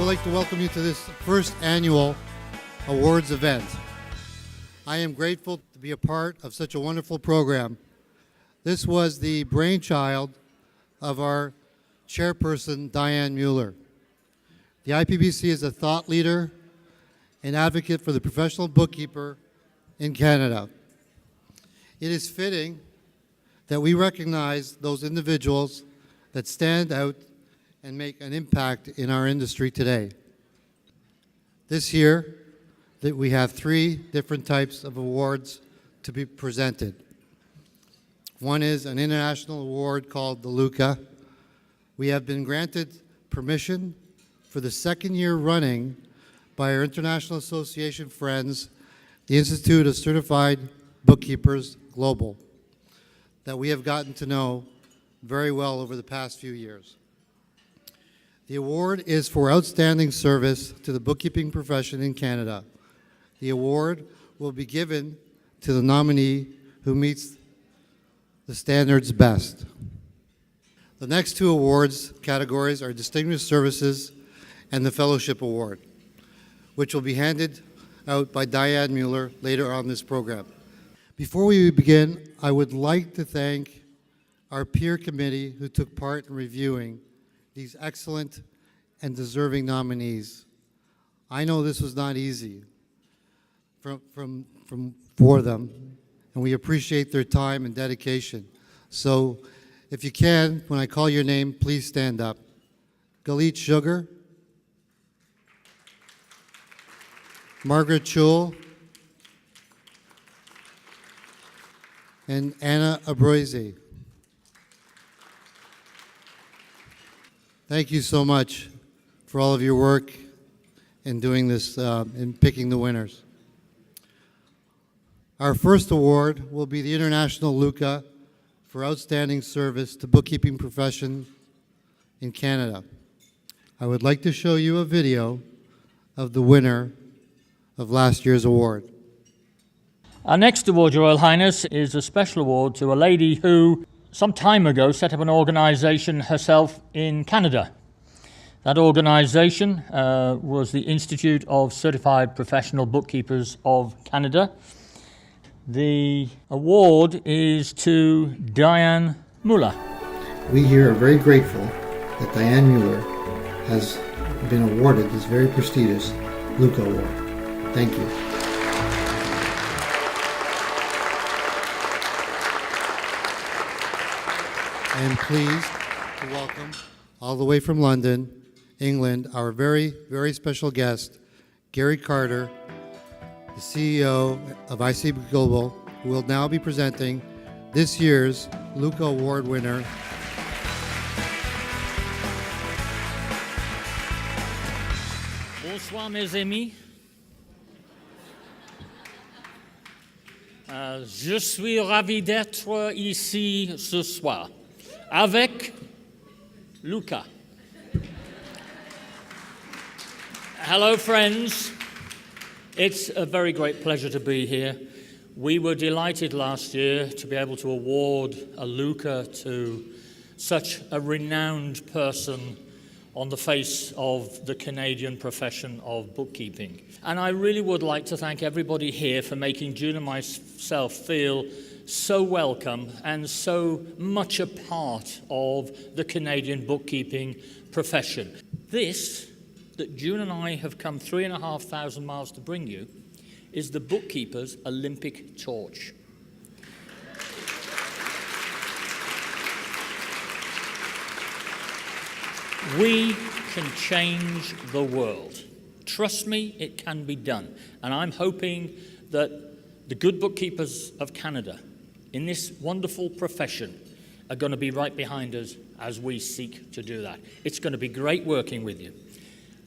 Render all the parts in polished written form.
would like to welcome you to this first annual awards event. I am grateful to be a part of such a wonderful program. This was the brainchild of our chairperson, Diane Mueller. The IPBC is a thought leader and advocate for the professional bookkeeper in Canada. It is fitting that we recognize those individuals that stand out and make an impact in our industry today. This year, that we have 3 different types of awards to be presented. One is an international award called the Luca. We have been granted permission for the 2nd year running by our International Association friends, the Institute of Certified Bookkeepers Global, that we have gotten to know very well over the past few years. The award is for outstanding service to the bookkeeping profession in Canada. The award will be given to the nominee who meets the standards best. The next 2 awards categories are Distinguished Services and the Fellowship Award, which will be handed out by Diane Mueller later on this program. Before we begin, I would like to thank our peer committee who took part in reviewing these excellent and deserving nominees. I know this was not easy for them, and we appreciate their time and dedication. So if you can, when I call your name, please stand up. Galit Sugar, Margaret Chul, and Anna Abroise. Thank you so much for all of your work in doing this, in picking the winners. Our first award will be the International Luca for Outstanding Service to Bookkeeping Profession in Canada. I would like to show you a video of the winner of last year's award. Our next award, Your Royal Highness, is a special award to a lady who some time ago set up an organisation herself in Canada. That organisation was the Institute of Certified Professional Bookkeepers of Canada. The award is to Diane Mueller. We here are very grateful that Diane Mueller has been awarded this very prestigious Luca Award. Thank you. I am pleased to welcome, all the way from London, England, our very, very special guest, Gary Carter, the CEO of ICB Global, who will now be presenting this year's Luca Award winner. Bonsoir mes amis. Je suis ravi d'être ici ce soir avec Luca. Hello friends, it's a very great pleasure to be here. We were delighted last year to be able to award a Luca to such a renowned person on the face of the Canadian profession of bookkeeping. And I really would like to thank everybody here for making June and myself feel so welcome and so much a part of the Canadian bookkeeping profession. This, that June and I have come 3,500 miles to bring you, is the Bookkeepers' Olympic torch. We can change the world. Trust me, it can be done. And I'm hoping that the good bookkeepers of Canada in this wonderful profession are going to be right behind us as we seek to do that. It's going to be great working with you.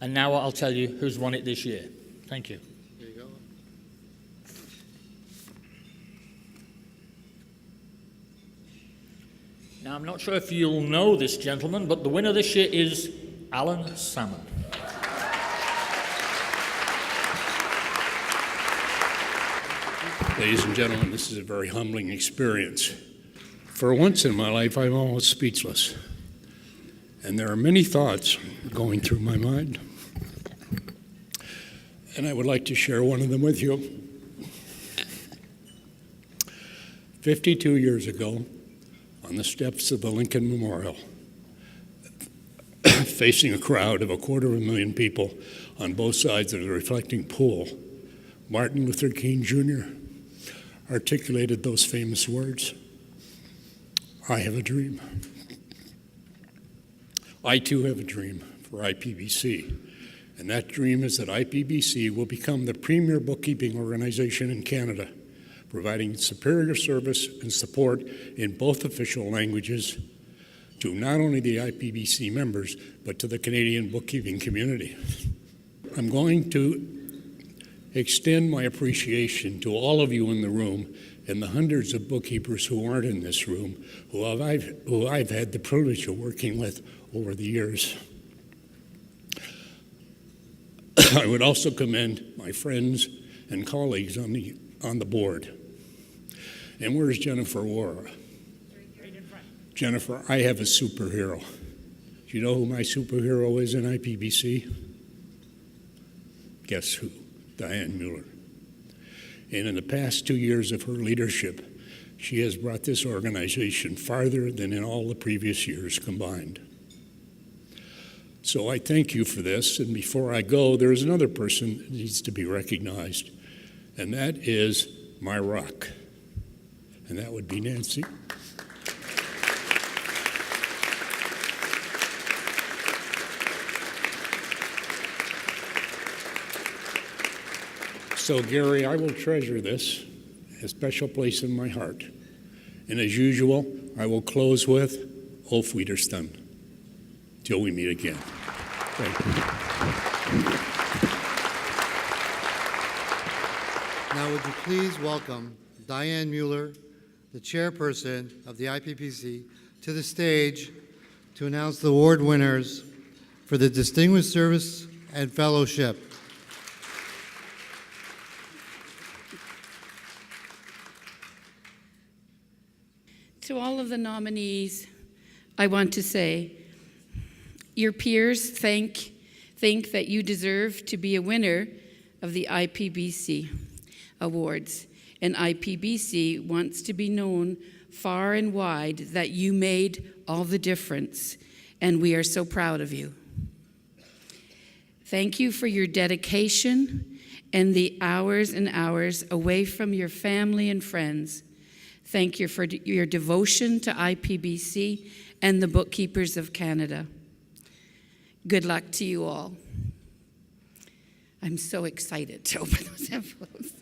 And now I'll tell you who's won it this year. Thank you. There you go. Now, I'm not sure if you'll know this gentleman, but the winner this year is Alan Salmon. Ladies and gentlemen, this is a very humbling experience. For once in my life, I'm almost speechless. And there are many thoughts going through my mind. and I would like to share one of them with you. 52 years ago, on the steps of the Lincoln Memorial, facing a crowd of 250,000 people on both sides of the reflecting pool, Martin Luther King Jr. articulated those famous words, "I have a dream." I too have a dream for IPBC, and that dream is that IPBC will become the premier bookkeeping organization in Canada, providing superior service and support in both official languages to not only the IPBC members, but to the Canadian bookkeeping community. I'm going to extend my appreciation to all of you in the room and the hundreds of bookkeepers who aren't in this room, who I've had the privilege of working with over the years. I would also commend my friends and colleagues on the board. And where's Jennifer Wara? Right in front. Jennifer, I have a superhero. Do you know who my superhero is in IPBC? Guess who? Diane Mueller. And in the past 2 years of her leadership, she has brought this organization farther than in all the previous years combined. So I thank you for this, and before I go, there is another person that needs to be recognized, and that is my rock, and that would be Nancy. So Gary, I will treasure this, a special place in my heart. And as usual, I will close with Auf Wiedersehen, till we meet again. Thank you. Now would you please welcome Diane Mueller, the chairperson of the IPPC, to the stage to announce the award winners for the Distinguished Service and Fellowship. To all of the nominees, I want to say, your peers think that you deserve to be a winner of the IPBC Awards, and IPBC wants to be known far and wide that you made all the difference, and we are so proud of you. Thank you for your dedication and the hours and hours away from your family and friends. Thank you for your devotion to IPBC and the Bookkeepers of Canada. Good luck to you all. I'm so excited to open those envelopes.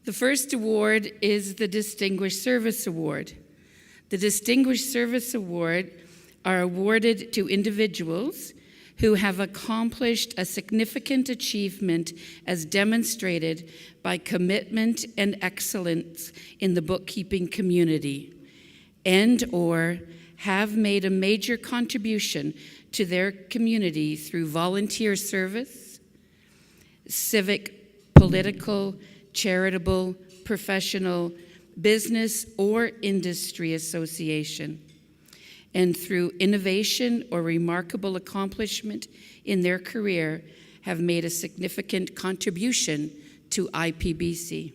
The first award is the Distinguished Service Award. The Distinguished Service Award are awarded to individuals who have accomplished a significant achievement as demonstrated by commitment and excellence in the bookkeeping community, and/or have made a major contribution to their community through volunteer service, civic, political, charitable, professional, business, or industry association, and through innovation or remarkable accomplishment in their career have made a significant contribution to IPBC.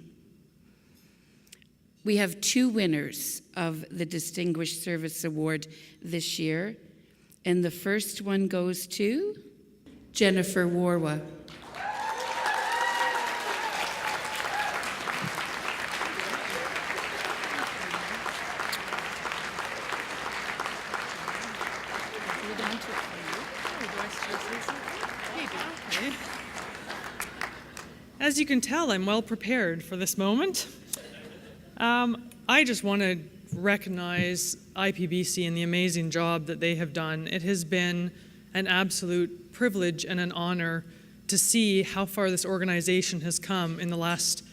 We have 2 winners of the Distinguished Service Award this year, and the first one goes to Jennifer Warwa. As you can tell, I'm well prepared for this moment. I just want to recognize IPBC and the amazing job that they have done. It has been an absolute privilege and an honor to see how far this organization has come in the last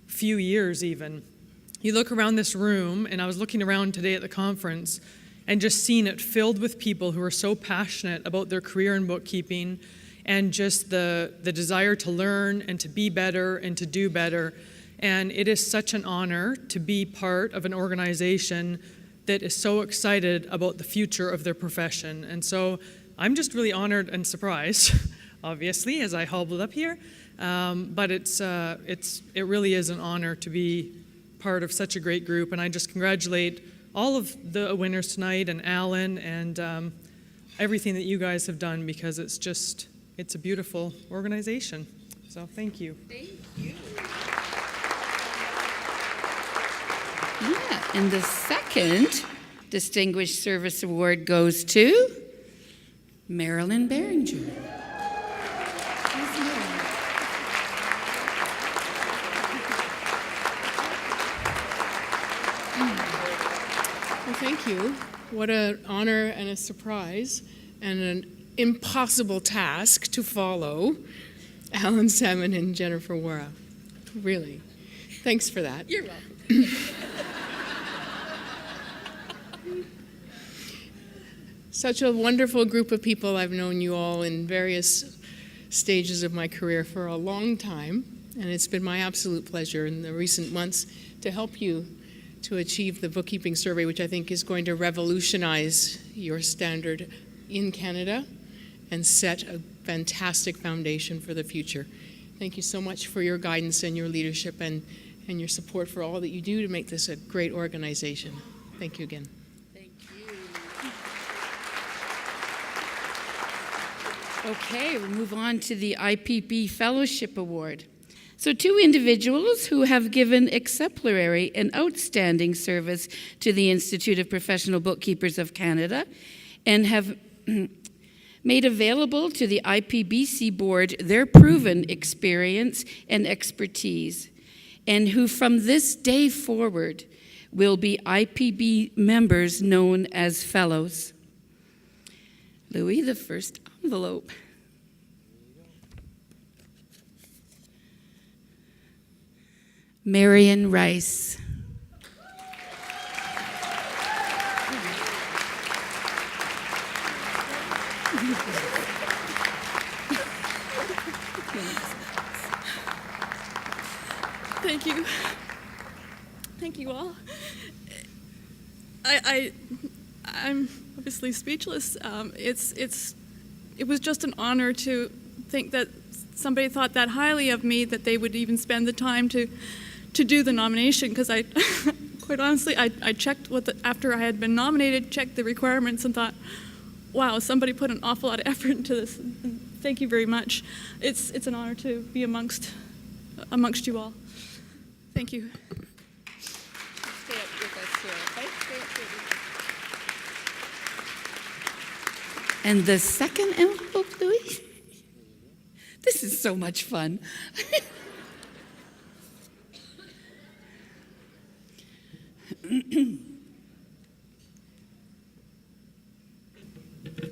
few years even. You look around this room, and I was looking around today at the conference and just seeing it filled with people who are so passionate about their career in bookkeeping and just the desire to learn and to be better and to do better. And it is such an honor to be part of an organization that is so excited about the future of their profession. And so I'm just really honored and surprised obviously, as I hobbled up here. But it really is an honor to be part of such a great group, and I just congratulate all of the winners tonight and Alan and everything that you guys have done, because it's a beautiful organization. So thank you. Thank you. Yeah, and the second Distinguished Service Award goes to Marilyn Behringer. Well, thank you. What an honor and a surprise and an impossible task to follow, Alan Salmon and Jennifer Wara. Really. Thanks for that. You're welcome. Such a wonderful group of people. I've known you all in various stages of my career for a long time, and it's been my absolute pleasure in the recent months to help you to achieve the bookkeeping survey, which I think is going to revolutionize your standard in Canada and set a fantastic foundation for the future. Thank you so much for your guidance and your leadership and your support for all that you do to make this a great organization. Thank you again. Thank you. Okay, we'll move on to the IPB Fellowship Award. So 2 individuals who have given exemplary and outstanding service to the Institute of Professional Bookkeepers of Canada and have made available to the IPBC board their proven experience and expertise, and who from this day forward will be IPB members known as fellows. Louis, the first envelope. Marion Rice. Thank you. Thank you all. I'm obviously speechless. It was just an honor to think that somebody thought that highly of me, that they would even spend the time to do the nomination, because I quite honestly I checked after I had been nominated, checked the requirements and thought, wow, somebody put an awful lot of effort into this. And thank you very much. It's an honor to be amongst you all. Thank you. Stay up with us here, okay? Stay up with us. And the second envelope, Louis? This is so much fun.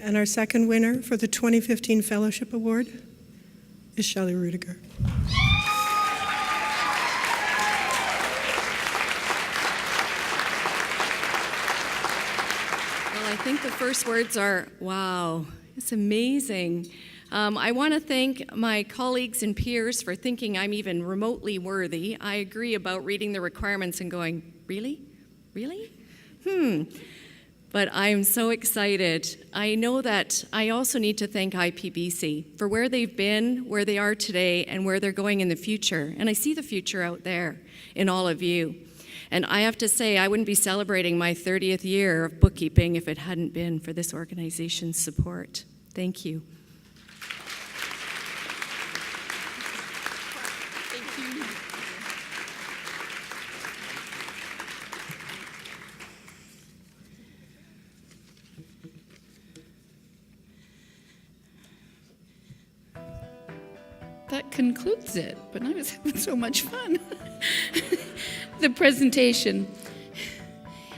And our second winner for the 2015 Fellowship Award is Shelley Rudiger. Well, I think the first words are, wow, it's amazing. I want to thank my colleagues and peers for thinking I'm even remotely worthy. I agree about reading the requirements and going, really? Really? But I'm so excited. I know that I also need to thank IPBC for where they've been, where they are today, and where they're going in the future. And I see the future out there in all of you. And I have to say, I wouldn't be celebrating my 30th year of bookkeeping if it hadn't been for this organization's support. Thank you. That concludes it, but I was having so much fun. The presentation.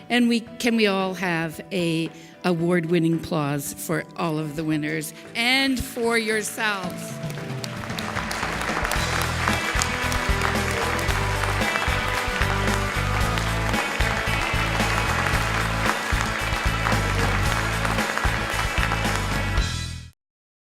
And can we all have a award-winning applause for all of the winners and for yourselves?